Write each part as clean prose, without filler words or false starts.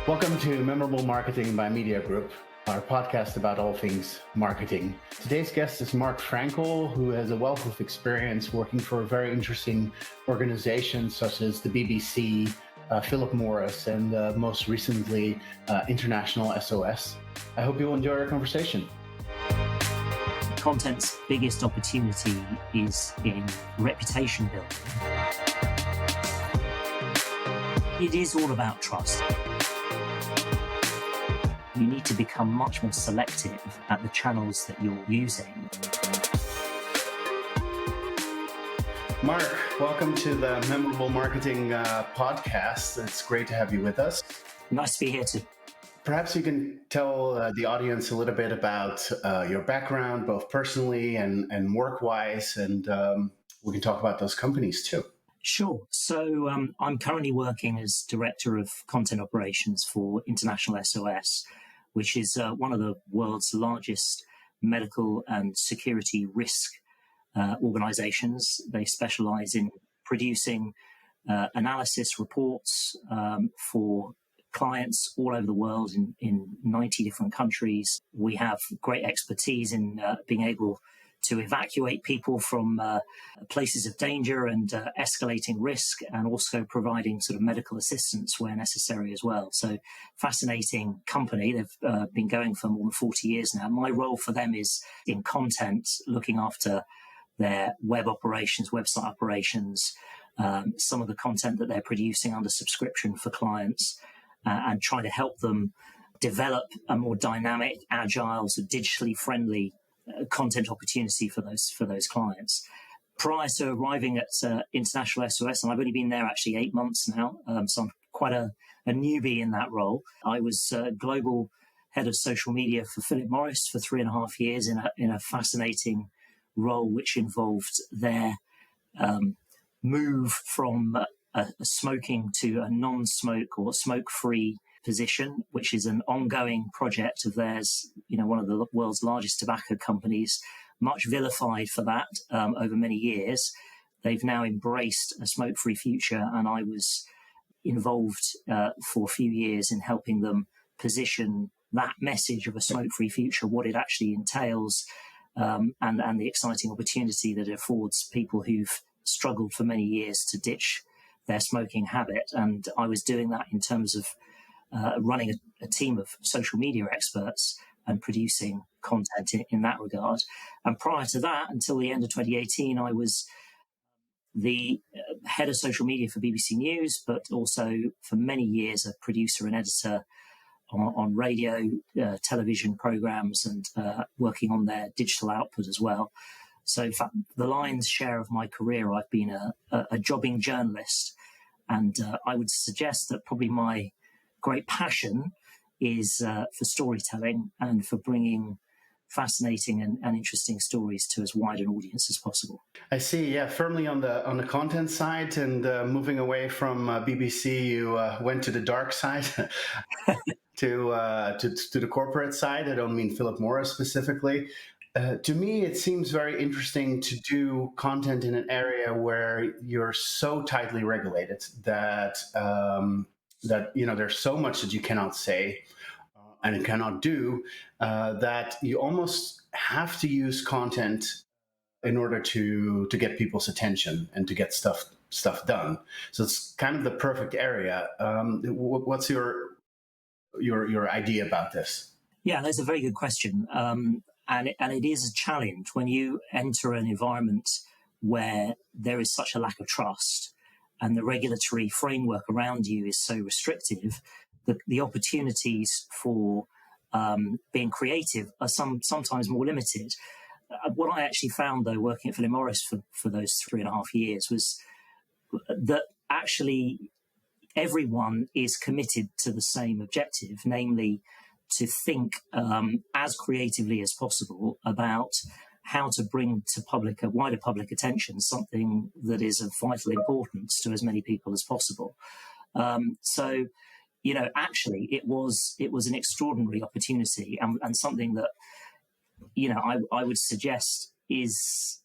Welcome to Memorable Marketing by MediaGroup, our podcast about all things marketing. Today's guest is Mark Frankel, who has a wealth of experience working for very interesting organizations such as the BBC, Philip Morris, and most recently, International SOS. I hope you'll enjoy our conversation. Content's biggest opportunity is in reputation building. It is all about trust. You need to become much more selective at the channels that you're using. Mark, welcome to the Memorable Marketing podcast. It's great to have you with us. Nice to be here too. Perhaps you can tell the audience a little bit about your background, both personally and work-wise, and we can talk about those companies too. Sure. So I'm currently working as Director of Content Operations for International SOS, which is one of the world's largest medical and security risk organizations. They specialize in producing analysis reports for clients all over the world in 90 different countries. We have great expertise in being able to evacuate people from places of danger and escalating risk, and also providing sort of medical assistance where necessary as well. So fascinating company. They've been going for more than 40 years now. My role for them is in content, looking after their web operations, website operations, some of the content that they're producing under subscription for clients, and trying to help them develop a more dynamic, agile, so digitally friendly content opportunity for those clients. Prior to arriving at International SOS, and I've only been there actually 8 months now, so I'm quite a newbie in that role. I was global head of social media for Philip Morris for 3.5 years in a fascinating role, which involved their move from a smoking to a non-smoke or smoke-free position, which is an ongoing project of theirs, one of the world's largest tobacco companies, much vilified for that over many years. They've now embraced a smoke-free future, and I was involved for a few years in helping them position that message of a smoke-free future, what it actually entails, and the exciting opportunity that it affords people who've struggled for many years to ditch their smoking habit. And I was doing that in terms of running a team of social media experts and producing content in that regard. And prior to that, until the end of 2018, I was the head of social media for BBC News, but also for many years a producer and editor on radio, television programs, and working on their digital output as well. So in fact, the lion's share of my career, I've been a jobbing journalist. And I would suggest that probably my great passion is for storytelling and for bringing fascinating and interesting stories to as wide an audience as possible. I see. Yeah, firmly on the content side, and moving away from BBC, you went to the dark side, to the corporate side. I don't mean Philip Morris specifically. To me, it seems very interesting to do content in an area where you're so tightly regulated that there's so much that you cannot say and cannot do, that you almost have to use content in order to get people's attention and to get stuff done. So it's kind of the perfect area. What's your idea about this? Yeah, that's a very good question. And it is a challenge when you enter an environment where there is such a lack of trust and the regulatory framework around you is so restrictive that the opportunities for being creative are sometimes more limited. What I actually found, though, working at Philip Morris for those 3.5 years was that actually everyone is committed to the same objective, namely to think as creatively as possible about how to bring to wider public attention something that is of vital importance to as many people as possible. So, actually, it was an extraordinary opportunity and something that, I would suggest is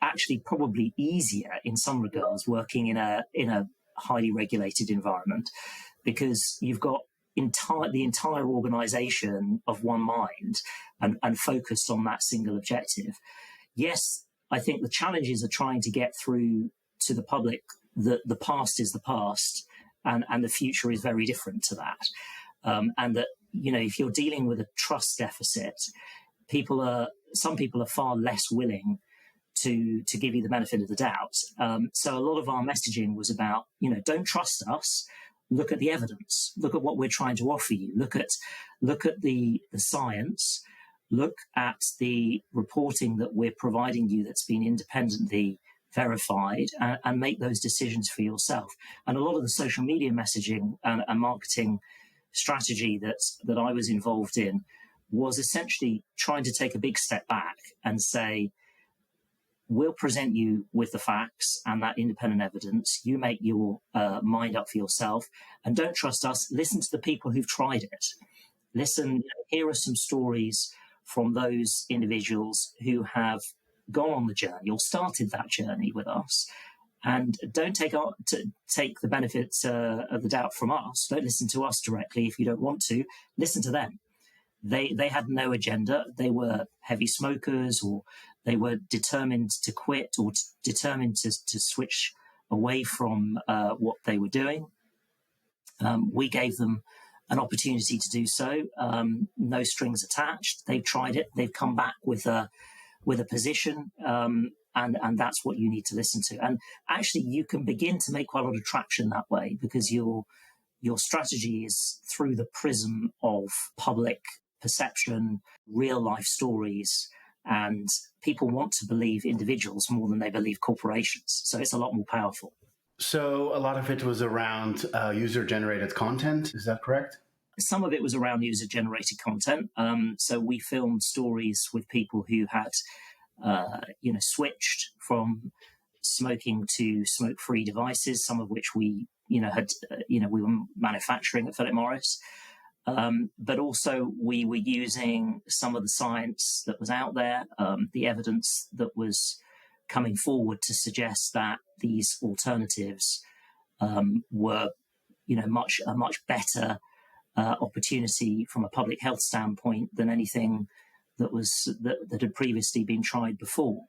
actually probably easier in some regards working in a highly regulated environment, because you've got the entire organization of one mind and focused on that single objective. Yes, I think the challenges are trying to get through to the public that the past is the past and the future is very different to that. And that, if you're dealing with a trust deficit, some people are far less willing to give you the benefit of the doubt. So a lot of our messaging was about, don't trust us. Look at the evidence. Look at what we're trying to offer you. Look at the science. Look at the reporting that we're providing you that's been independently verified, and make those decisions for yourself. And a lot of the social media messaging and marketing strategy that I was involved in was essentially trying to take a big step back and say, we'll present you with the facts and that independent evidence. You make your mind up for yourself, and don't trust us. Listen to the people who've tried it. Listen, here are some stories from those individuals who have gone on the journey or started that journey with us, and don't take the benefits of the doubt from us. Don't listen to us directly if you don't want to. Listen to them. They had no agenda. They were heavy smokers, or they were determined to quit, or determined to switch away from what they were doing. We gave them an opportunity to do so. No strings attached. They've tried it. They've come back with a position, and that's what you need to listen to. And actually, you can begin to make quite a lot of traction that way, because your strategy is through the prism of public perception, real life stories, and people want to believe individuals more than they believe corporations. So it's a lot more powerful. So a lot of it was around user-generated content. Is that correct? Some of it was around user-generated content. So we filmed stories with people who had, switched from smoking to smoke-free devices. Some of which we were manufacturing at Philip Morris. But also we were using some of the science that was out there, the evidence that was coming forward to suggest that these alternatives were, a much better opportunity from a public health standpoint than anything that had previously been tried before.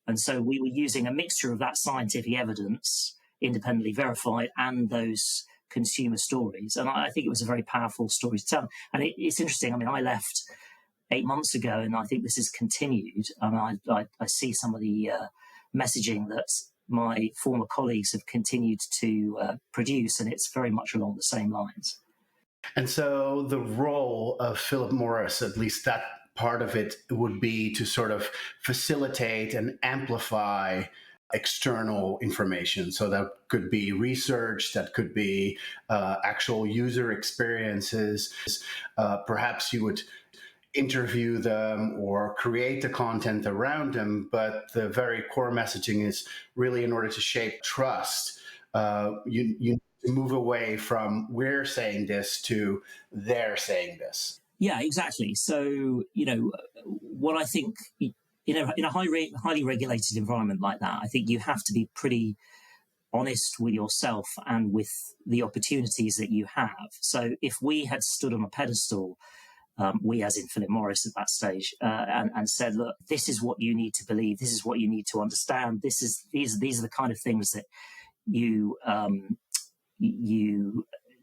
And so we were using a mixture of that scientific evidence, independently verified, and those consumer stories. And I think it was a very powerful story to tell. And it's interesting. I mean, I left 8 months ago, and I think this has continued. And I see some of the messaging that my former colleagues have continued to produce, and it's very much along the same lines. And so the role of Philip Morris, at least that part of it, would be to sort of facilitate and amplify external information. So that could be research, that could be actual user experiences. Perhaps you would interview them or create the content around them, but the very core messaging is really in order to shape trust. You need to move away from we're saying this to they're saying this. Yeah, exactly. So, what I think, in a highly regulated environment like that, I think you have to be pretty honest with yourself and with the opportunities that you have. So if we had stood on a pedestal, we as in Philip Morris at that stage, and said, look, this is what you need to believe, this is what you need to understand, these are the kind of things that you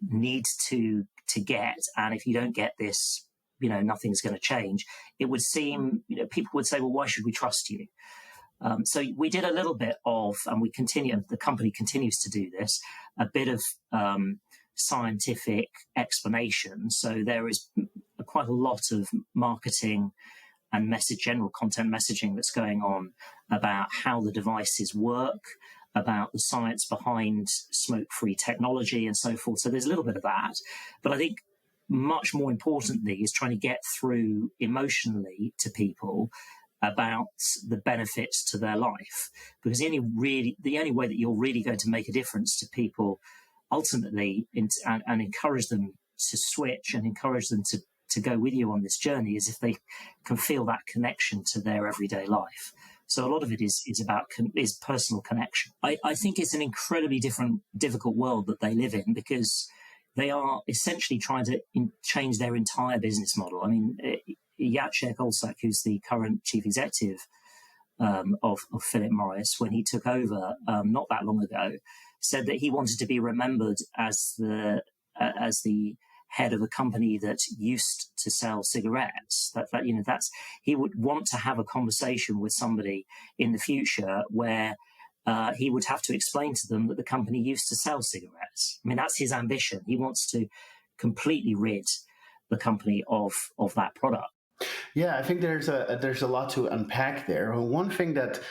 need to get, and if you don't get this, nothing's going to change. It would seem, people would say, well, why should we trust you? So we did a little bit of, and the company continues to do this, a bit of scientific explanation. So there is quite a lot of marketing and general content messaging that's going on about how the devices work, about the science behind smoke-free technology and so forth. So there's a little bit of that. But I think much more importantly is trying to get through emotionally to people about the benefits to their life. Because the only way that you're really going to make a difference to people ultimately and encourage them to switch and encourage them to go with you on this journey is if they can feel that connection to their everyday life. So a lot of it is personal connection. I think it's an incredibly difficult world that they live in, because they are essentially trying to change their entire business model. I mean, Jacek Olsak, who's the current chief executive of Philip Morris, when he took over not that long ago, said that he wanted to be remembered as the head of a company that used to sell cigarettes. That's he would want to have a conversation with somebody in the future where he would have to explain to them that the company used to sell cigarettes. I mean, that's his ambition. He wants to completely rid the company of that product. Yeah, I think there's a lot to unpack there. One thing that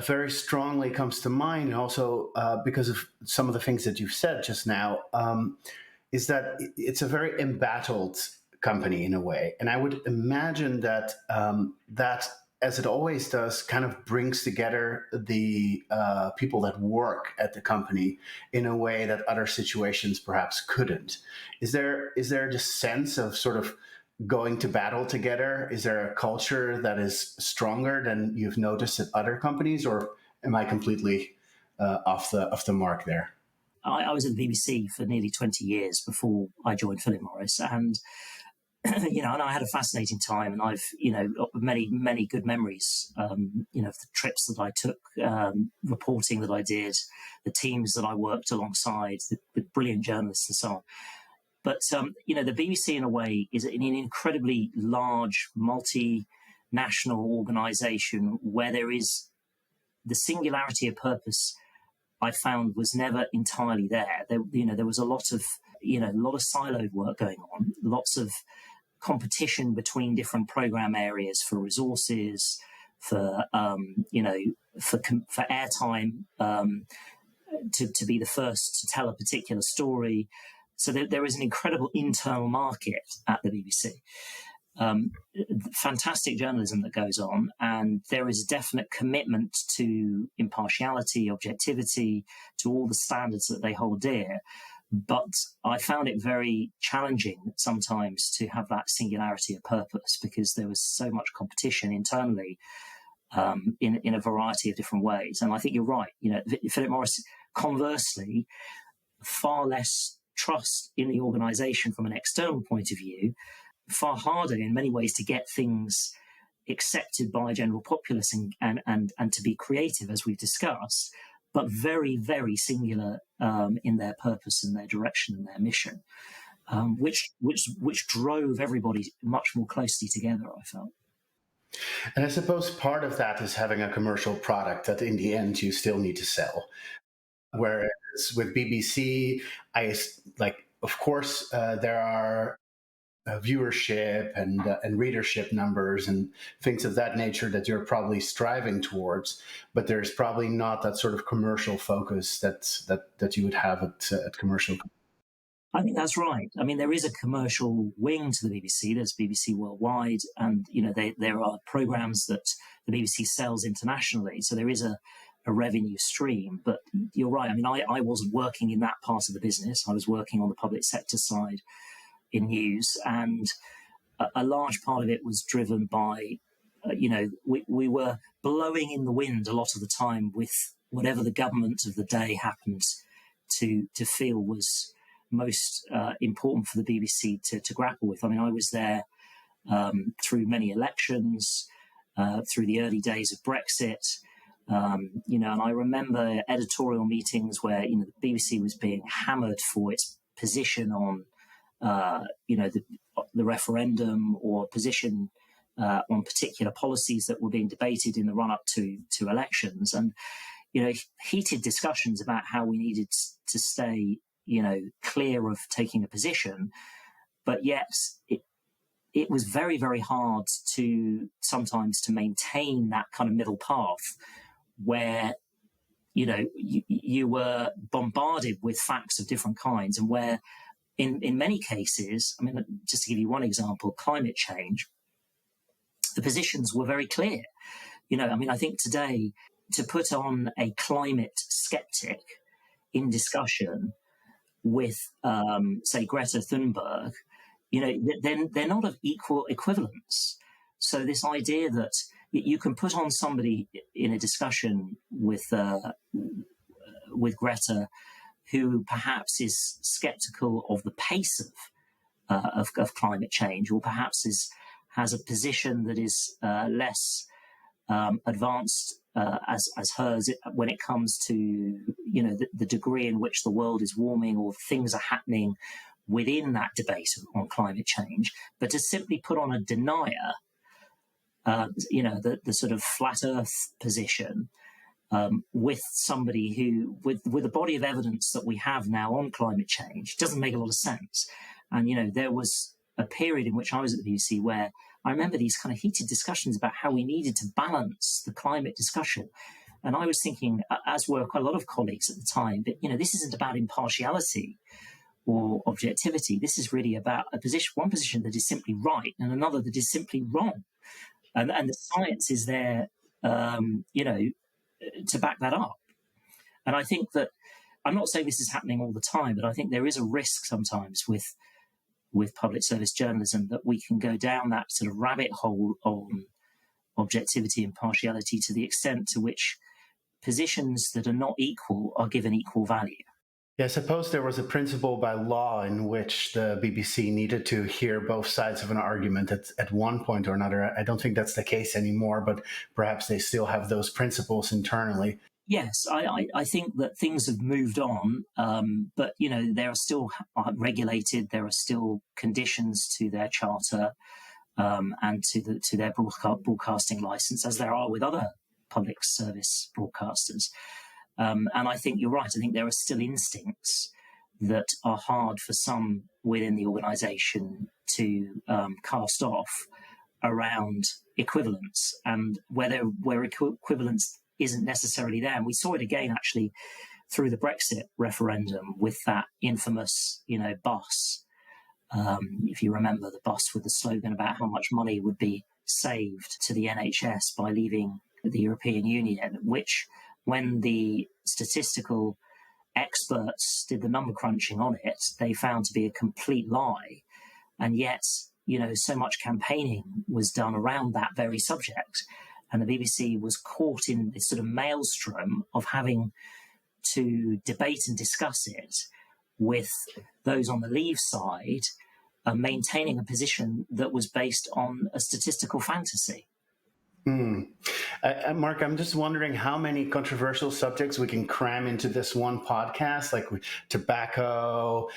very strongly comes to mind, also because of some of the things that you've said just now, is that it's a very embattled company in a way, and I would imagine that that, as it always does, kind of brings together the people that work at the company in a way that other situations perhaps couldn't. Is there this sense of sort of going to battle together? Is there a culture that is stronger than you've noticed at other companies, or am I completely off the mark there? I was at the BBC for nearly 20 years before I joined Philip Morris, and and I had a fascinating time, and I've many good memories. Of the trips that I took, reporting that I did, the teams that I worked alongside, the brilliant journalists and so on. But the BBC in a way is an incredibly large, multinational organisation where there is the singularity of purpose. I found was never entirely there. There was a lot of siloed work going on, lots of competition between different program areas for resources, for airtime, to be the first to tell a particular story. So there is an incredible internal market at the BBC. Fantastic journalism that goes on, and there is a definite commitment to impartiality, objectivity, to all the standards that they hold dear. But I found it very challenging sometimes to have that singularity of purpose, because there was so much competition internally in a variety of different ways. And I think you're right. Philip Morris, conversely, far less trust in the organisation from an external point of view, far harder in many ways to get things accepted by general populace and to be creative, as we've discussed, but very, very singular in their purpose and their direction and their mission, which drove everybody much more closely together, I felt. And I suppose part of that is having a commercial product that in the end you still need to sell. Whereas with BBC, of course, there are viewership and readership numbers and things of that nature that you're probably striving towards, but there's probably not that sort of commercial focus that you would have at commercial. I think that's right. I mean, there is a commercial wing to the BBC. There's BBC Worldwide, and there are programs that the BBC sells internationally. So there is a revenue stream. But you're right. I mean, I wasn't working in that part of the business. I was working on the public sector side in news, and a large part of it was driven by, we were blowing in the wind a lot of the time with whatever the government of the day happened to feel was most important for the BBC to grapple with. I mean, I was there through many elections, through the early days of Brexit, and I remember editorial meetings where the BBC was being hammered for its position on the referendum, or position on particular policies that were being debated in the run-up to elections, and heated discussions about how we needed to stay clear of taking a position. But yet it was very, very hard to sometimes to maintain that kind of middle path where you were bombarded with facts of different kinds, and where in many cases, I mean, just to give you one example, climate change, the positions were very clear. I think today, to put on a climate skeptic in discussion with, say, Greta Thunberg, they're not of equal equivalence. So this idea that you can put on somebody in a discussion with Greta who perhaps is sceptical of the pace of climate change, or perhaps has a position that is less advanced as hers when it comes to the degree in which the world is warming or things are happening within that debate on climate change, but to simply put on a denier, the sort of flat Earth position. With somebody who, with a body of evidence that we have now on climate change, doesn't make a lot of sense. And, there was a period in which I was at the BBC where I remember these kind of heated discussions about how we needed to balance the climate discussion. And I was thinking, as were quite a lot of colleagues at the time, that, this isn't about impartiality or objectivity. This is really about one position that is simply right and another that is simply wrong. And the science is there, to back that up. And I think that, I'm not saying this is happening all the time, but I think there is a risk sometimes with public service journalism that we can go down that sort of rabbit hole on objectivity and partiality to the extent to which positions that are not equal are given equal value. Yeah, I suppose there was a principle by law in which the BBC needed to hear both sides of an argument at one point or another. I don't think that's the case anymore, but perhaps they still have those principles internally. Yes, I think that things have moved on, but they are still regulated. There are still conditions to their charter and to their broadcasting license, as there are with other public service broadcasters. And I think you're right. I think there are still instincts that are hard for some within the organisation to cast off around equivalence, and where equivalence isn't necessarily there. And we saw it again, actually, through the Brexit referendum with that infamous, bus. If you remember, the bus with the slogan about how much money would be saved to the NHS by leaving the European Union, which, when the statistical experts did the number crunching on it, they found to be a complete lie. And yet, so much campaigning was done around that very subject. And the BBC was caught in this sort of maelstrom of having to debate and discuss it with those on the Leave side, maintaining a position that was based on a statistical fantasy. Mark, I'm just wondering how many controversial subjects we can cram into this one podcast, like tobacco,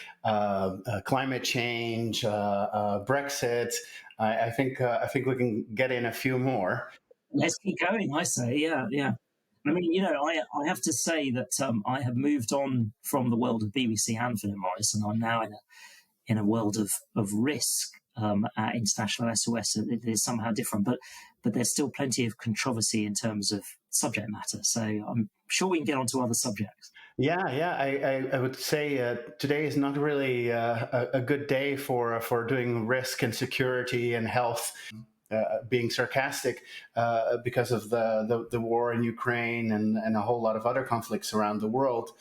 climate change, Brexit. I think we can get in a few more. Let's keep going, I say. Yeah. I mean, I have to say that I have moved on from the world of BBC and Philip Morris, and I'm now in a world of risk at International SOS. It is somehow different, but there's still plenty of controversy in terms of subject matter. So I'm sure we can get on to other subjects. Yeah. I would say today is not really a good day for doing risk and security and health. Being sarcastic because of the war in Ukraine and a whole lot of other conflicts around the world,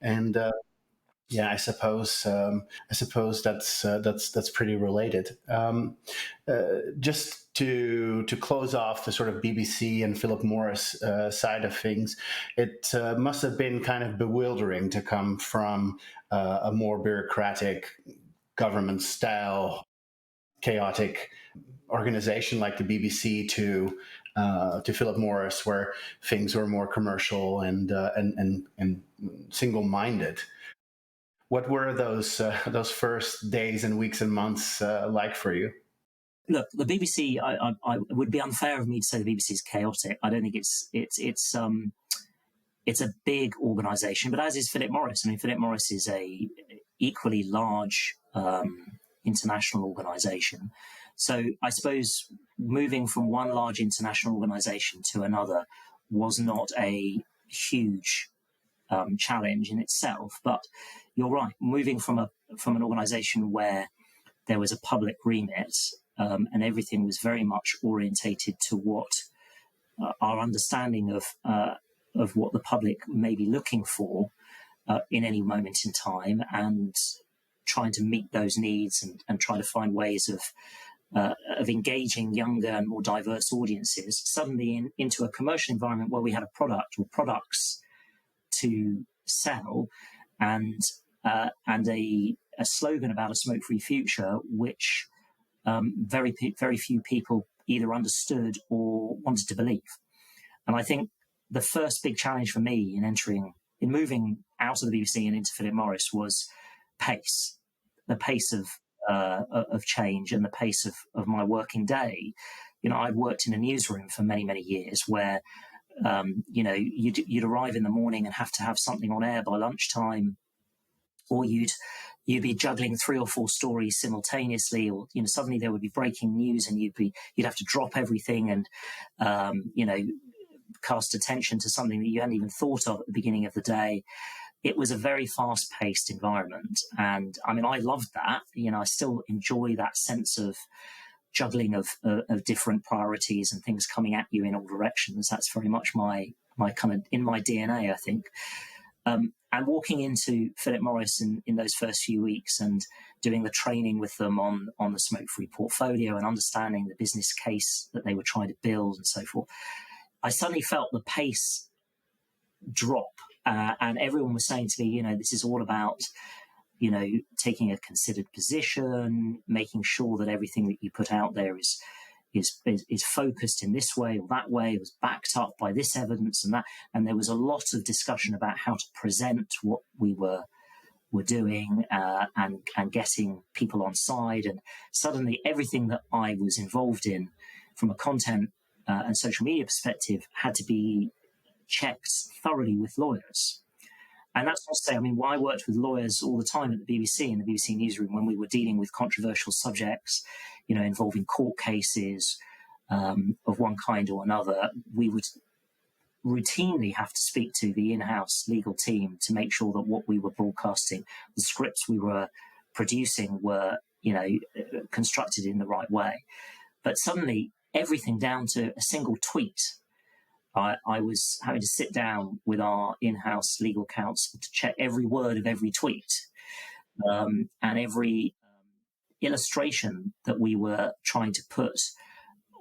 and I suppose that's pretty related. Just to close off the sort of BBC and Philip Morris side of things, it must have been kind of bewildering to come from a more bureaucratic, government-style, chaotic organization like the BBC to Philip Morris, where things were more commercial and single-minded. What were those first days and weeks and months like for you? Look, the BBC. I would be unfair of me to say the BBC is chaotic. I don't think it's a big organisation, but as is Philip Morris. I mean, Philip Morris is a equally large international organisation. So I suppose moving from one large international organisation to another was not a huge challenge in itself. But you're right, moving from an organisation where there was a public remit and everything was very much orientated to what our understanding of what the public may be looking for in any moment in time, and trying to meet those needs and try to find ways of engaging younger and more diverse audiences, suddenly into a commercial environment where we had a product or products to sell, and a slogan about a smoke-free future, which very few people either understood or wanted to believe. And I think the first big challenge for me in moving out of the BBC and into Philip Morris was pace, the pace of change and the pace of my working day. I'd worked in a newsroom for many, many years where, you'd arrive in the morning and have to have something on air by lunchtime, or you'd be juggling 3 or 4 stories simultaneously, or suddenly there would be breaking news and you'd have to drop everything and cast attention to something that you hadn't even thought of at the beginning of the day. It was a very fast-paced environment, and I loved that. I still enjoy that sense of juggling of different priorities and things coming at you in all directions. That's very much my kind of in my DNA, I think. And walking into Philip Morris in those first few weeks and doing the training with them on the smoke-free portfolio and understanding the business case that they were trying to build and so forth, I suddenly felt the pace drop. And everyone was saying to me, this is all about, taking a considered position, making sure that everything that you put out there is focused in this way or that way, it was backed up by this evidence and that. And there was a lot of discussion about how to present what we were doing and getting people on side. And suddenly everything that I was involved in from a content and social media perspective had to be checked thoroughly with lawyers. And that's not to say, I worked with lawyers all the time at the BBC, in the BBC newsroom, when we were dealing with controversial subjects, involving court cases of one kind or another. We would routinely have to speak to the in-house legal team to make sure that what we were broadcasting, the scripts we were producing were, constructed in the right way. But suddenly, everything down to a single tweet, I was having to sit down with our in-house legal counsel to check every word of every tweet and every illustration that we were trying to put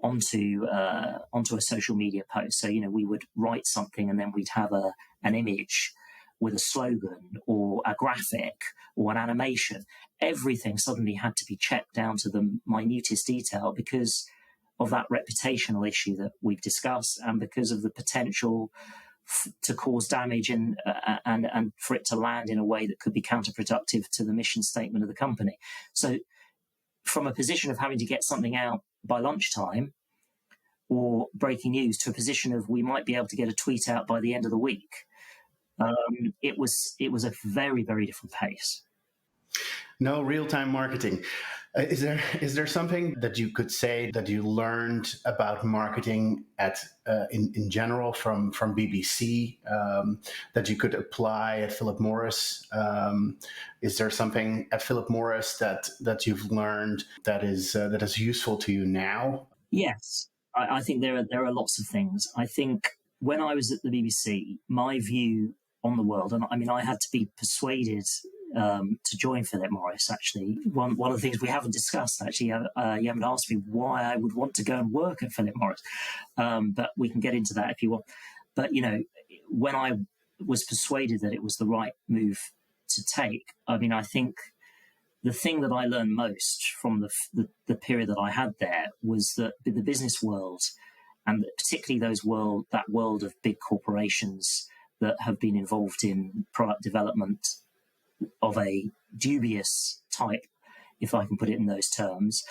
onto a social media post. So, we would write something and then we'd have an image with a slogan or a graphic or an animation. Everything suddenly had to be checked down to the minutest detail because of that reputational issue that we've discussed, and because of the potential to cause damage and for it to land in a way that could be counterproductive to the mission statement of the company. So from a position of having to get something out by lunchtime or breaking news to a position of we might be able to get a tweet out by the end of the week, it was a very, very different pace. No, real-time marketing. Is there something that you could say that you learned about marketing in general from BBC that you could apply at Philip Morris? Is there something at Philip Morris that you've learned that is useful to you now? Yes, I think there are lots of things. I think when I was at the BBC, my view on the world, and I had to be persuaded to join Philip Morris, actually. One of the things we haven't discussed, actually, you haven't asked me why I would want to go and work at Philip Morris, but we can get into that if you want. But, when I was persuaded that it was the right move to take, I think the thing that I learned most from the period that I had there was that the business world, and particularly that world of big corporations that have been involved in product development of a dubious type, if I can put it in those terms,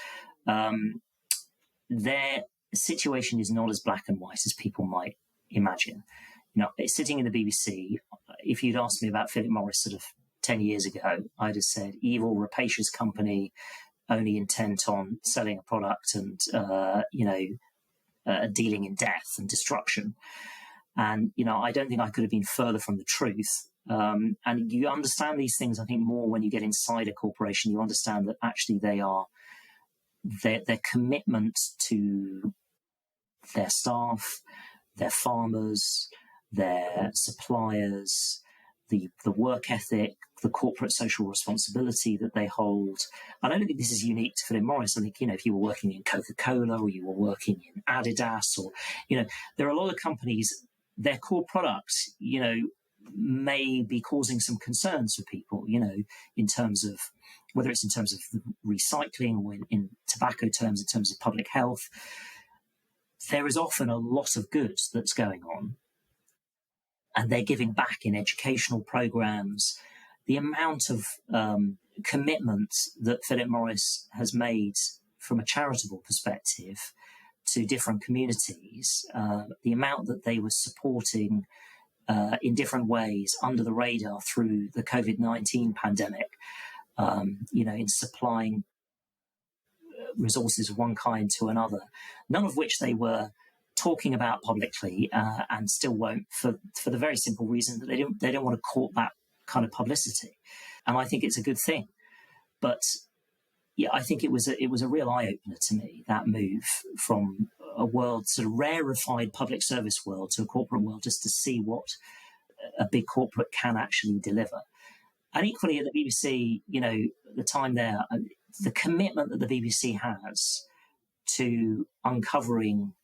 their situation is not as black and white as people might imagine. Sitting in the BBC, if you'd asked me about Philip Morris sort of 10 years ago, I'd have said evil, rapacious company, only intent on selling a product and, dealing in death and destruction. And, I don't think I could have been further from the truth. And you understand these things, I think, more when you get inside a corporation. You understand that actually their commitment to their staff, their farmers, their suppliers, the work ethic, the corporate social responsibility that they hold. And I don't think this is unique to Philip Morris. I think, if you were working in Coca-Cola or you were working in Adidas or, there are a lot of companies, their core products, may be causing some concerns for people, in terms of whether it's in terms of recycling or in tobacco terms, in terms of public health. There is often a lot of good that's going on, and they're giving back in educational programs. The amount of commitment that Philip Morris has made from a charitable perspective to different communities, the amount that they were supporting in different ways under the radar through the COVID-19 pandemic, in supplying resources of one kind to another, none of which they were talking about publicly, and still won't, for the very simple reason that they don't want to court that kind of publicity. And I think it's a good thing. But yeah, I think it was a real eye-opener to me, that move from a world, sort of rarefied public service world, to a corporate world, just to see what a big corporate can actually deliver. And equally at the BBC, the time there, the commitment that the BBC has to uncovering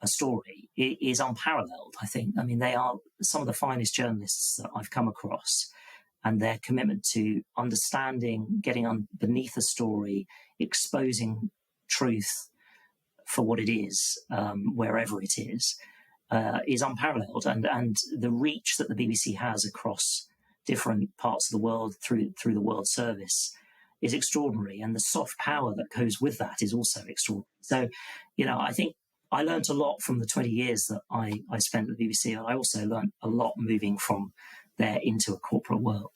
a story is unparalleled, I think. I mean, they are some of the finest journalists that I've come across, and their commitment to understanding, getting beneath a story, exposing truth for what it is, wherever it is unparalleled. And the reach that the BBC has across different parts of the world through the World Service is extraordinary. And the soft power that goes with that is also extraordinary. So, I think I learned a lot from the 20 years that I spent at the BBC. I also learned a lot moving from there into a corporate world.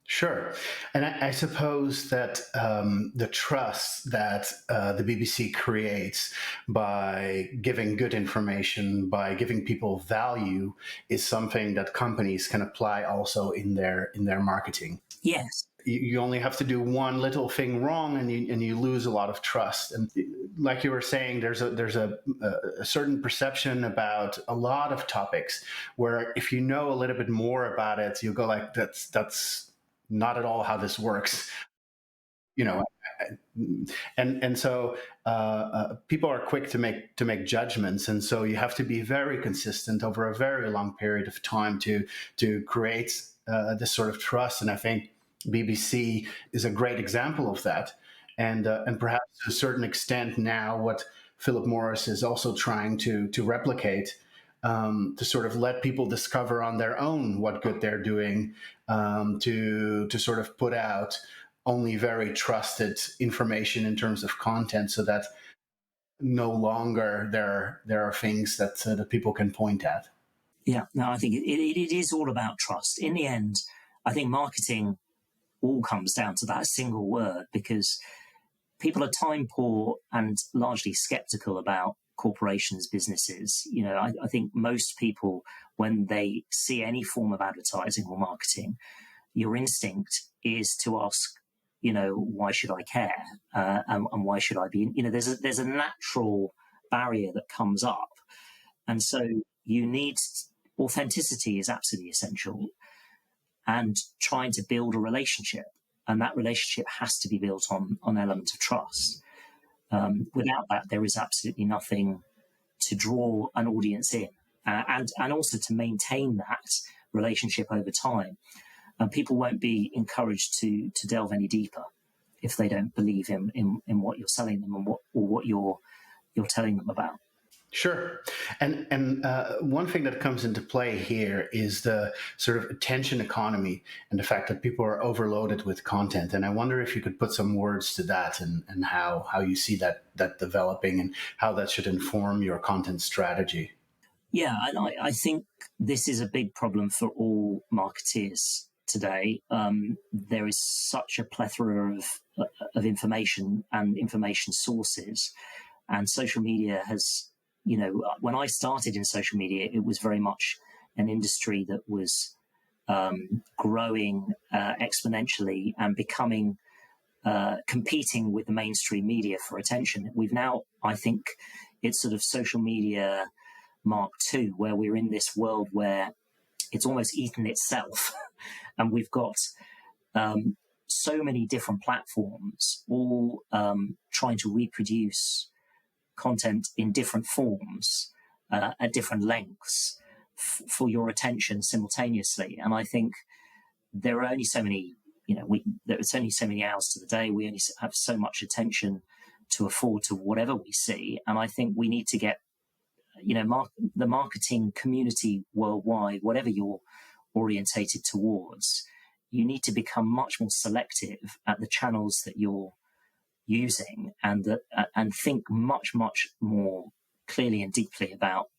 Sure. And I suppose that the trust that the BBC creates by giving good information, by giving people value, is something that companies can apply also in their marketing. Yes. You only have to do one little thing wrong, and you lose a lot of trust. And like you were saying, there's a certain perception about a lot of topics where if you know a little bit more about it, you go like, that's not at all how this works, and so people are quick to make judgments, and so you have to be very consistent over a very long period of time to create this sort of trust. And I think BBC is a great example of that, and perhaps to a certain extent now what Philip Morris is also trying to replicate, to sort of let people discover on their own what good they're doing, to sort of put out only very trusted information in terms of content, so that no longer there are things that people can point at. Yeah, no, I think it is all about trust. In the end, I think marketing all comes down to that single word, because people are time poor and largely skeptical about corporations, businesses. I think most people, when they see any form of advertising or marketing, your instinct is to ask, why should I care? And why should I be? There's a natural barrier that comes up. And so authenticity is absolutely essential, and trying to build a relationship. And that relationship has to be built on an element of trust. Without that, there is absolutely nothing to draw an audience in, and also to maintain that relationship over time. And people won't be encouraged to delve any deeper if they don't believe in what you're selling them and what you're telling them about. Sure. And one thing that comes into play here is the sort of attention economy and the fact that people are overloaded with content. And I wonder if you could put some words to that, and how you see that developing, and how that should inform your content strategy. Yeah, and I think this is a big problem for all marketeers today. There is such a plethora of information and information sources, and social media has, when I started in social media, it was very much an industry that was growing exponentially and becoming competing with the mainstream media for attention. We've now, I think, it's sort of social media Mark II, where we're in this world where it's almost eaten itself, and we've got so many different platforms all trying to reproduce content in different forms at different lengths, for your attention simultaneously. And I think there are only so many, there's only so many hours to the day. We only have so much attention to afford to whatever we see. And I think we need to get, the marketing community worldwide, whatever you're orientated towards, you need to become much more selective at the channels that you're using, and think much more clearly and deeply about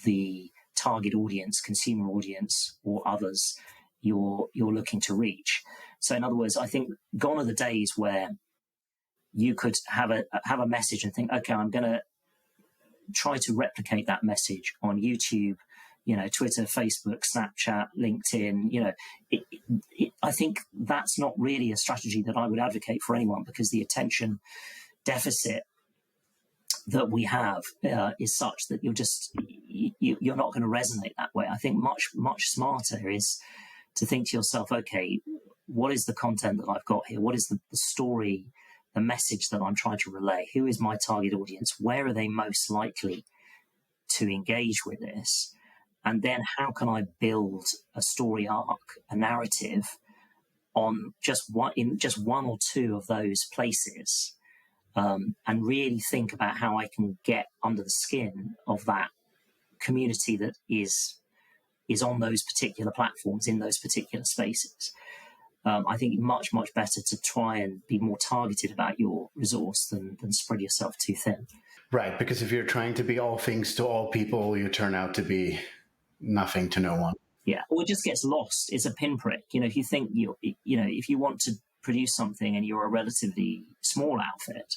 the target audience, consumer audience, or others you're looking to reach. So in other words, I think gone are the days where you could have a message and think, okay, I'm going to try to replicate that message on YouTube, Twitter, Facebook, Snapchat, LinkedIn. I think that's not really a strategy that I would advocate for anyone, because the attention deficit that we have is such that you're not going to resonate that way. I think much smarter is to think to yourself, okay, what is the content that I've got here? What is the story, the message that I'm trying to relay? Who is my target audience? Where are they most likely to engage with this? And then how can I build a story arc, a narrative on just one or two of those places, and really think about how I can get under the skin of that community that is on those particular platforms, in those particular spaces. I think much better to try and be more targeted about your resource than spread yourself too thin. Right, because if you're trying to be all things to all people, you turn out to be nothing to no one. Yeah, or it just gets lost. It's a pinprick. If you think if you want to produce something and you're a relatively small outfit,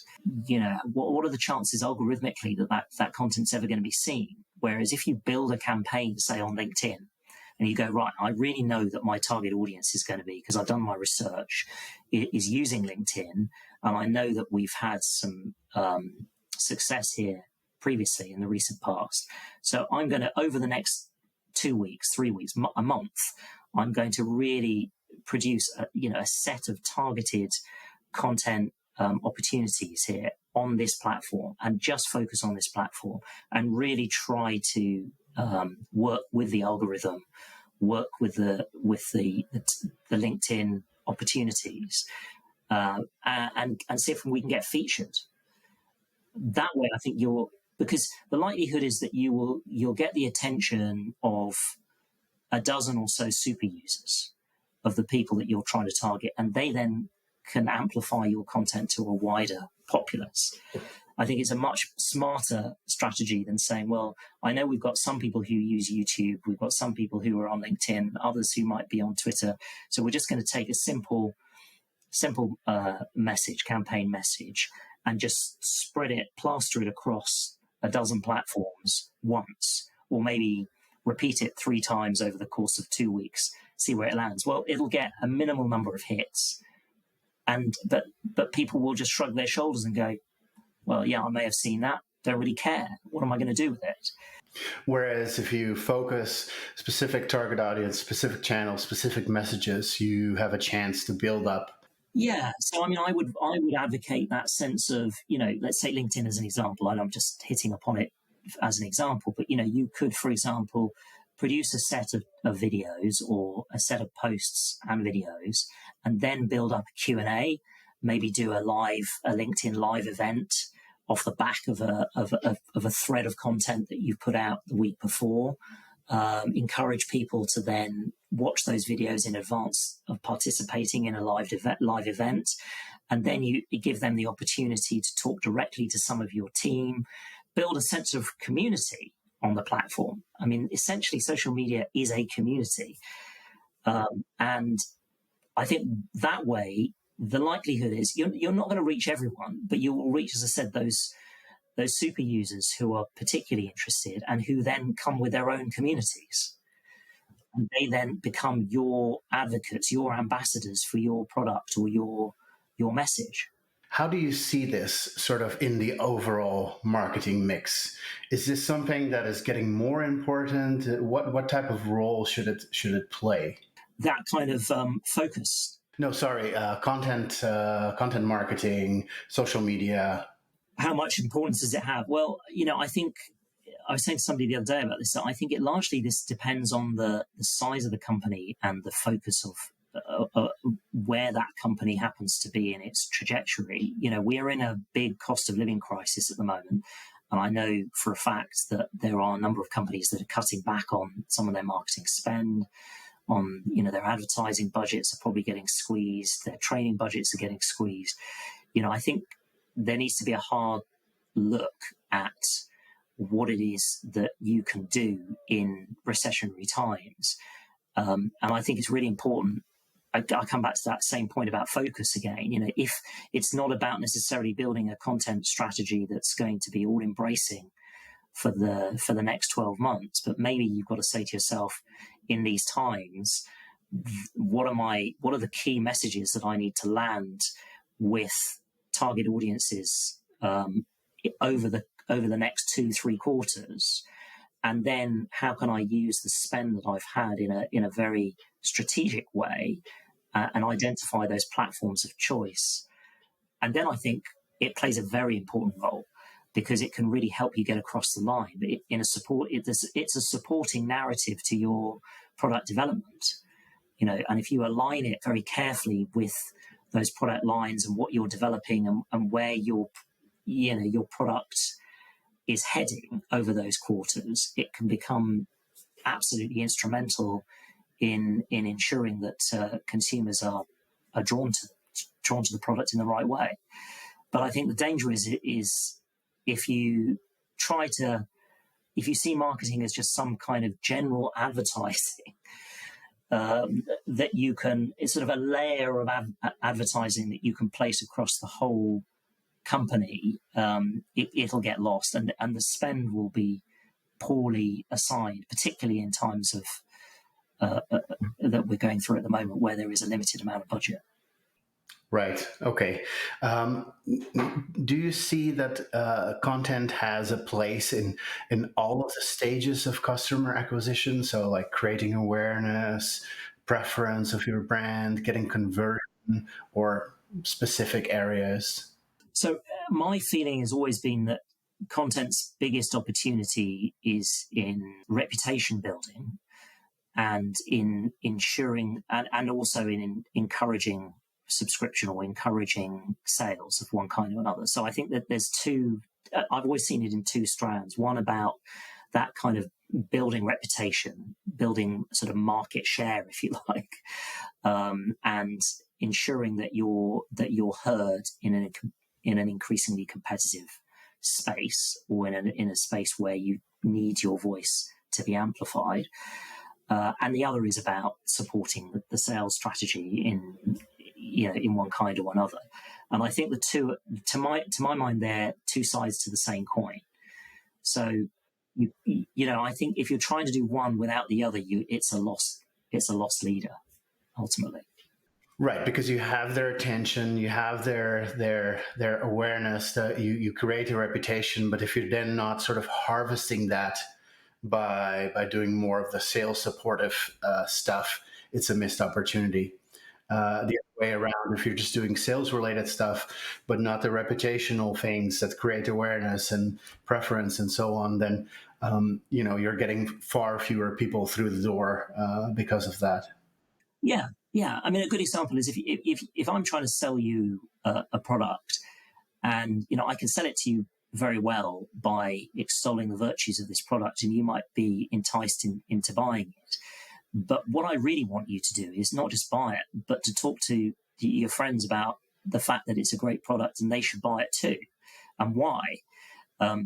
what are the chances algorithmically that content's ever going to be seen? Whereas if you build a campaign, say on LinkedIn, and you go, right, I really know that my target audience is going to be, because I've done my research, is using LinkedIn, and I know that we've had some success here previously in the recent past. So I'm going to, over the next 2 weeks, 3 weeks, a month, I'm going to really produce a set of targeted content opportunities here on this platform, and just focus on this platform, and really try to work with the algorithm, work with the LinkedIn opportunities, and see if we can get featured. That way, I think because the likelihood is that you'll get the attention of a dozen or so super users of the people that you're trying to target, and they then can amplify your content to a wider populace. I think it's a much smarter strategy than saying, well, I know we've got some people who use YouTube, we've got some people who are on LinkedIn, others who might be on Twitter, so we're just going to take a simple campaign message, and just spread it, plaster it across a dozen platforms once, or maybe repeat it 3 times over the course of 2 weeks, see where it lands. Well, it'll get a minimal number of hits, but people will just shrug their shoulders and go, well, yeah, I may have seen that, don't really care. What am I going to do with it? Whereas if you focus specific target audience, specific channels, specific messages, you have a chance to build up. Yeah, so I would advocate that sense of, let's take LinkedIn as an example. I'm just hitting upon it as an example, but you could, for example, produce a set of videos or a set of posts and videos, and then build up a Q&A, maybe do a LinkedIn live event off the back of a thread of content that you've put out the week before. Encourage people to then watch those videos in advance of participating in a live event, and then you give them the opportunity to talk directly to some of your team, build a sense of community on the platform. Essentially, social media is a community, and I think that way the likelihood is you're not going to reach everyone, but you will reach, as I said, those super users who are particularly interested, and who then come with their own communities. And they then become your advocates, your ambassadors for your product or your message. How do you see this sort of in the overall marketing mix? Is this something that is getting more important? What type of role should it play? That kind of focus. No, sorry, content marketing, social media. How much importance does it have? Well, I think I was saying to somebody the other day about this, that I think this depends on the size of the company and the focus of where that company happens to be in its trajectory. We are in a big cost of living crisis at the moment. And I know for a fact that there are a number of companies that are cutting back on some of their marketing spend, on their advertising budgets are probably getting squeezed, their training budgets are getting squeezed. I think there needs to be a hard look at what it is that you can do in recessionary times. And I think it's really important. I come back to that same point about focus again. If it's not about necessarily building a content strategy that's going to be all embracing for the next 12 months, but maybe you've got to say to yourself, in these times, what are the key messages that I need to land with target audiences over the next 2-3 quarters, and then how can I use the spend that I've had in a very strategic way and identify those platforms of choice. And then I think it plays a very important role, because it can really help you get across the line. It's a supporting narrative to your product development, and if you align it very carefully with those product lines and what you're developing and where your product is heading over those quarters, it can become absolutely instrumental in ensuring that consumers are drawn to the product in the right way. But I think the danger is if you see marketing as just some kind of general advertising, that you can, it's sort of a layer of advertising that you can place across the whole company, it'll get lost, and the spend will be poorly assigned, particularly in times of that we're going through at the moment, where there is a limited amount of budget. Right. Okay. Do you see that content has a place in all of the stages of customer acquisition? So, like creating awareness, preference of your brand, getting conversion, or specific areas? So, my feeling has always been that content's biggest opportunity is in reputation building, and in ensuring, and also in encouraging subscription or encouraging sales of one kind or another. So I think that there's I've always seen it in two strands. One about that kind of building reputation, building sort of market share, if you like, and ensuring that you're heard in an increasingly competitive space, or in a space where you need your voice to be amplified. And the other is about supporting the sales strategy in one kind or another. And I think the two, to my mind, they're two sides to the same coin. So, I think if you're trying to do one without the other, it's a lost leader, ultimately. Right, because you have their attention, you have their awareness, that you create a reputation, but if you're then not sort of harvesting that by doing more of the sales supportive stuff, it's a missed opportunity. The other way around, if you're just doing sales related stuff, but not the reputational things that create awareness and preference and so on, then you're getting far fewer people through the door because of that. Yeah. I mean, a good example is if I'm trying to sell you a product, and I can sell it to you very well by extolling the virtues of this product, and you might be enticed into buying it. But what I really want you to do is not just buy it, but to talk to your friends about the fact that it's a great product and they should buy it too, and why.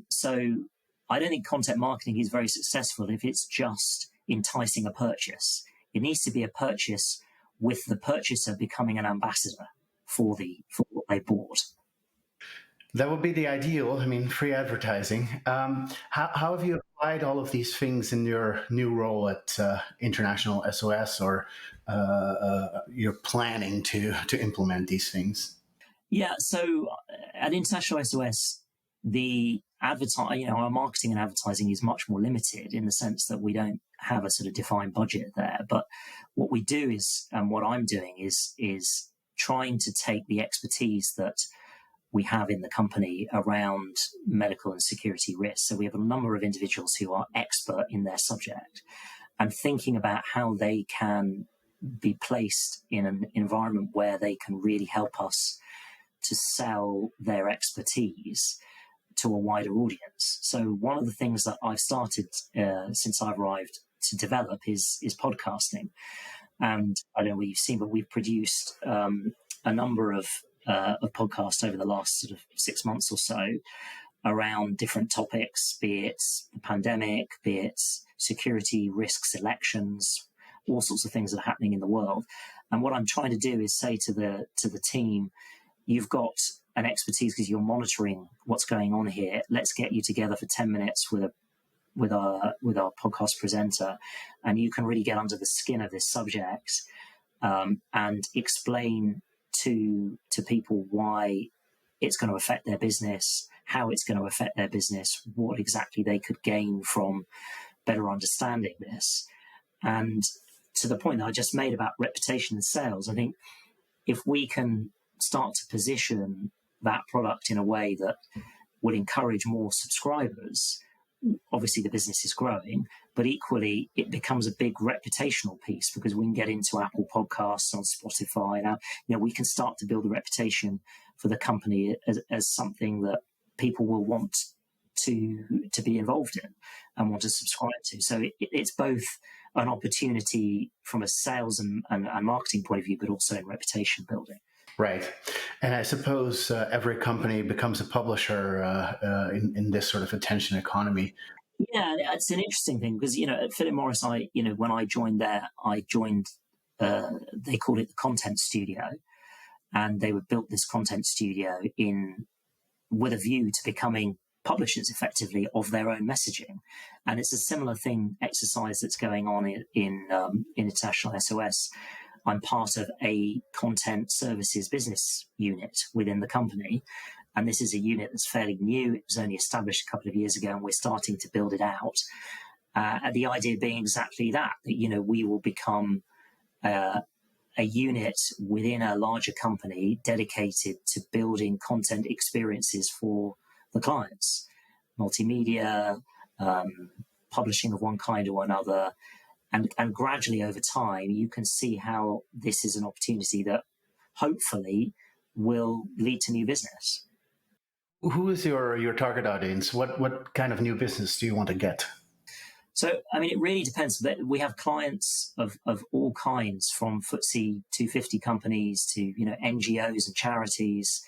So I don't think content marketing is very successful if it's just enticing a purchase. It needs to be a purchase with the purchaser becoming an ambassador for what they bought. That would be the ideal. I mean, free advertising. How have you applied all of these things in your new role at International SOS, or you're planning to implement these things? Yeah. So at International SOS, our marketing and advertising is much more limited, in the sense that we don't have a sort of defined budget there. But what we do is, and what I'm doing is trying to take the expertise that we have in the company around medical and security risks. So we have a number of individuals who are expert in their subject and thinking about how they can be placed in an environment where they can really help us to sell their expertise to a wider audience. So one of the things that I've started since I've arrived to develop is podcasting. And I don't know what you've seen, but we've produced a number of podcasts over the last sort of 6 months or so around different topics, be it the pandemic, be it security risks, elections, all sorts of things that are happening in the world. And what I'm trying to do is say to the team, you've got an expertise because you're monitoring what's going on here. Let's get you together for 10 minutes with our podcast presenter, and you can really get under the skin of this subject and explain to people why it's going to affect their business, how it's going to affect their business, what exactly they could gain from better understanding this. And to the point that I just made about reputation and sales, I think if we can start to position that product in a way that would encourage more subscribers, obviously the business is growing, but equally it becomes a big reputational piece because we can get into Apple Podcasts, on Spotify. Now, we can start to build a reputation for the company as something that people will want to be involved in and want to subscribe to. So it's both an opportunity from a sales and marketing point of view, but also in reputation building. Right. And I suppose every company becomes a publisher in this sort of attention economy. Yeah, it's an interesting thing because, at Philip Morris, when I joined there, they called it the content studio, and they would build this content studio with a view to becoming publishers effectively of their own messaging. And it's a similar exercise that's going on in International SOS. I'm part of a content services business unit within the company. And this is a unit that's fairly new. It was only established a couple of years ago, and we're starting to build it out. And the idea being exactly that we will become a unit within a larger company dedicated to building content experiences for the clients, multimedia, publishing of one kind or another. And gradually over time, you can see how this is an opportunity that hopefully will lead to new business. Who is your target audience? What kind of new business do you want to get? So, it really depends. We have clients of all kinds, from FTSE 250 companies to, NGOs and charities.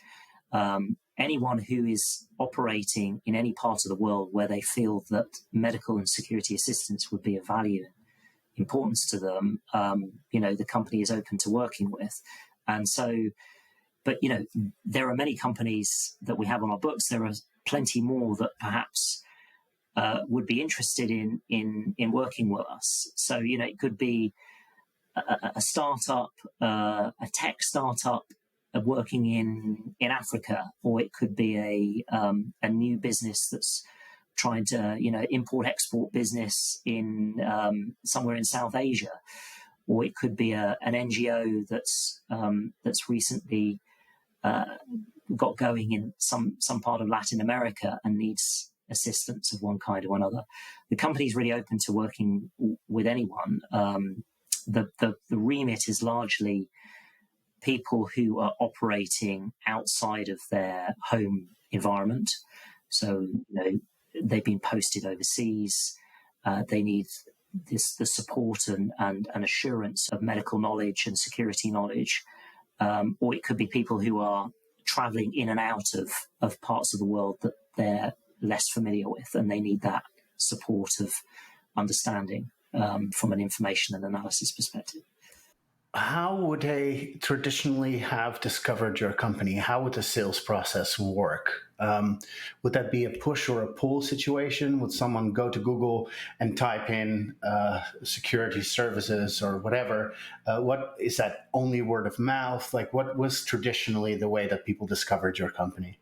Anyone who is operating in any part of the world where they feel that medical and security assistance would be of value, importance to them, the company is open to working with. And so, but, there are many companies that we have on our books. There are plenty more that perhaps would be interested in working with us. So, it could be a startup, a tech startup working in Africa, or it could be a new business that's trying to, import-export business in somewhere in South Asia, or it could be an NGO that's recently got going in some part of Latin America and needs assistance of one kind or another. The company is really open to working with anyone. The remit is largely people who are operating outside of their home environment. So, they've been posted overseas. They need the support and assurance of medical knowledge and security knowledge. Or it could be people who are traveling in and out of parts of the world that they're less familiar with, and they need that support of understanding from an information and analysis perspective. How would they traditionally have discovered your company? How would the sales process work? Would that be a push or a pull situation? Would someone go to Google and type in security services or whatever? What is that, only word of mouth? Like, what was traditionally the way that people discovered your company?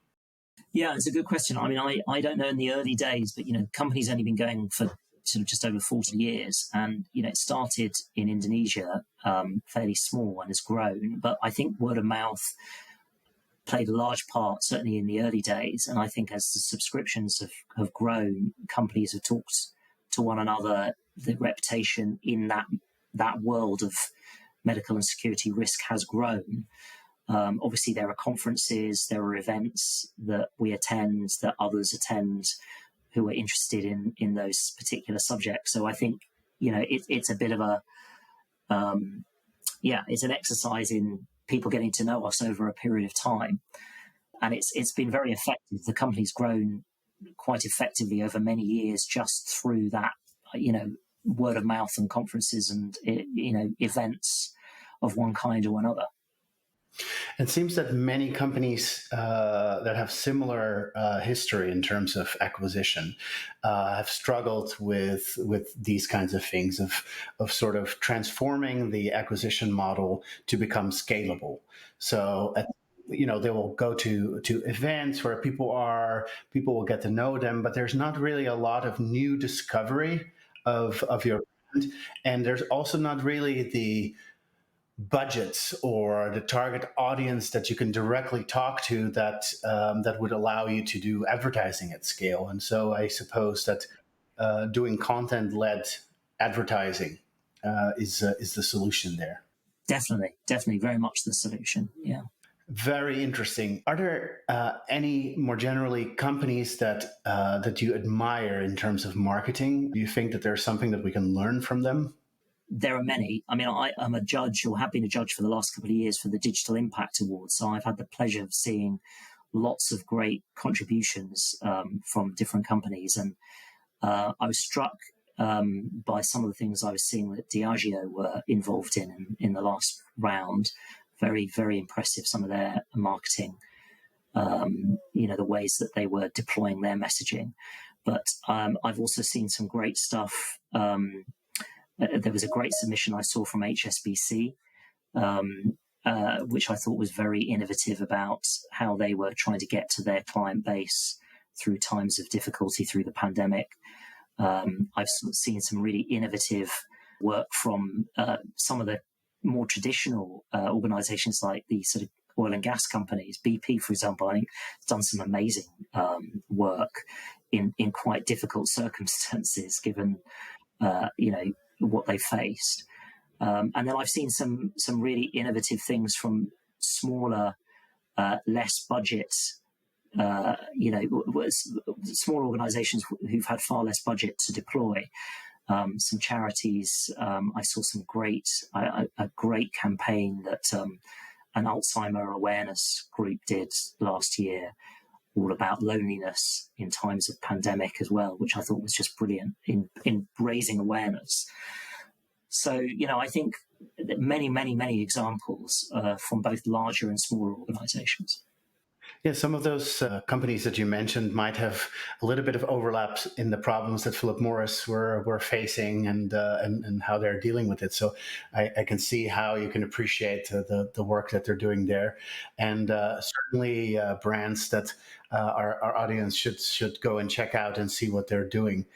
Yeah, it's a good question. I don't know in the early days, but, the company's only been going for sort of just over 40 years. And, it started in Indonesia, fairly small, and has grown. But I think word of mouth played a large part, certainly in the early days. And I think as the subscriptions have grown, companies have talked to one another. The reputation in that world of medical and security risk has grown. Obviously, there are conferences, there are events that we attend, that others attend who are interested in those particular subjects. So I think, it's a bit of a, it's an exercise in people getting to know us over a period of time. And it's been very effective. The company's grown quite effectively over many years just through that, word of mouth and conferences and, events of one kind or another. It seems that many companies that have similar history in terms of acquisition have struggled with these kinds of things of sort of transforming the acquisition model to become scalable. So they will go to events where people will get to know them, but there's not really a lot of new discovery of your brand, and there's also not really the budgets or the target audience that you can directly talk to that would allow you to do advertising at scale. And so I suppose that doing content-led advertising is the solution there. Definitely, very much the solution. Yeah. Very interesting. Are there any more generally companies that you admire in terms of marketing? Do you think that there's something that we can learn from them? There are many. I mean, I'm a judge, or have been a judge for the last couple of years for the Digital Impact Awards. So I've had the pleasure of seeing lots of great contributions from different companies. And I was struck by some of the things I was seeing that Diageo were involved in the last round. Very, very impressive, some of their marketing, the ways that they were deploying their messaging. But I've also seen some great stuff. There was a great submission I saw from HSBC, which I thought was very innovative about how they were trying to get to their client base through times of difficulty through the pandemic. I've seen some really innovative work from some of the more traditional organizations like the sort of oil and gas companies. BP, for example, I think has done some amazing work in quite difficult circumstances, given what they faced. And then I've seen some really innovative things from smaller, less budget, small organizations who've had far less budget to deploy. Some charities. I saw a great campaign that an Alzheimer awareness group did last year, all about loneliness in times of pandemic as well, which I thought was just brilliant in raising awareness. So, I think that many examples from both larger and smaller organizations. Yeah, some of those companies that you mentioned might have a little bit of overlaps in the problems that Philip Morris were facing and how they're dealing with it. So I can see how you can appreciate the work that they're doing there, and certainly brands that our audience should go and check out and see what they're doing.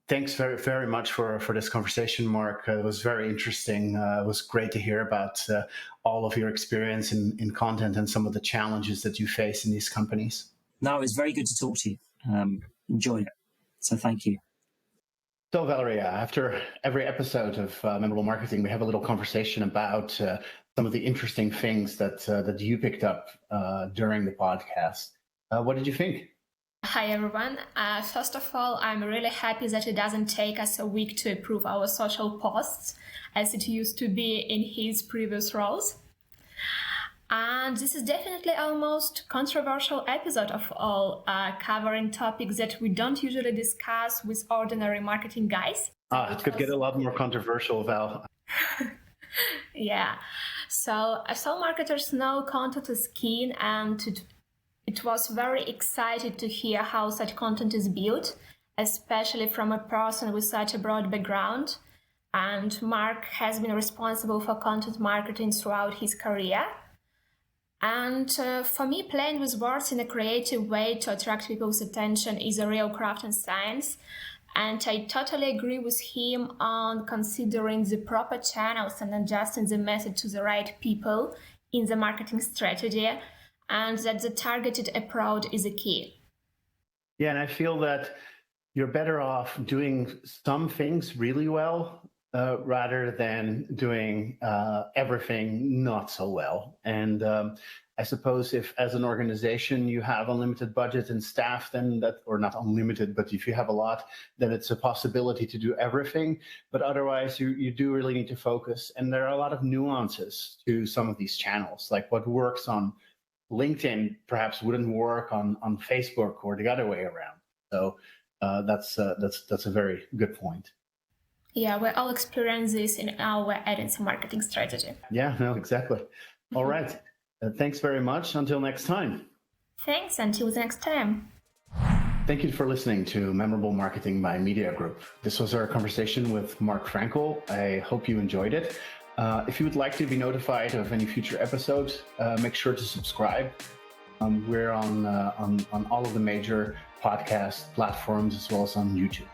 Thanks very, very much for this conversation, Mark. It was very interesting. It was great to hear about all of your experience in content and some of the challenges that you face in these companies. No, it was very good to talk to you. Enjoyed it. So thank you. So, Valeria, after every episode of Memorable Marketing, we have a little conversation about some of the interesting things that you picked up during the podcast. What did you think? Hi, everyone. First of all, I'm really happy that it doesn't take us a week to approve our social posts, as it used to be in his previous roles. And this is definitely our most controversial episode of all, covering topics that we don't usually discuss with ordinary marketing guys. It could get a lot more controversial, Val. Yeah. So as all marketers know, content is king, and it was very exciting to hear how such content is built, especially from a person with such a broad background. And Mark has been responsible for content marketing throughout his career. And for me, playing with words in a creative way to attract people's attention is a real craft and science. And I totally agree with him on considering the proper channels and adjusting the message to the right people in the marketing strategy. and that the targeted approach is a key. Yeah, and I feel that you're better off doing some things really well rather than doing everything not so well. And I suppose if as an organization you have unlimited budget and staff, then that, or not unlimited, but if you have a lot, then it's a possibility to do everything. But otherwise you do really need to focus. And there are a lot of nuances to some of these channels, like what works on LinkedIn perhaps wouldn't work on Facebook or the other way around. So that's a very good point. Yeah, we all experience this in our agency marketing strategy. Yeah, no, exactly. All right. Thanks very much. Until next time. Thanks. Until the next time. Thank you for listening to Memorable Marketing by MediaGroup. This was our conversation with Mark Frankel. I hope you enjoyed it. If you would like to be notified of any future episodes, make sure to subscribe. We're on all of the major podcast platforms as well as on YouTube.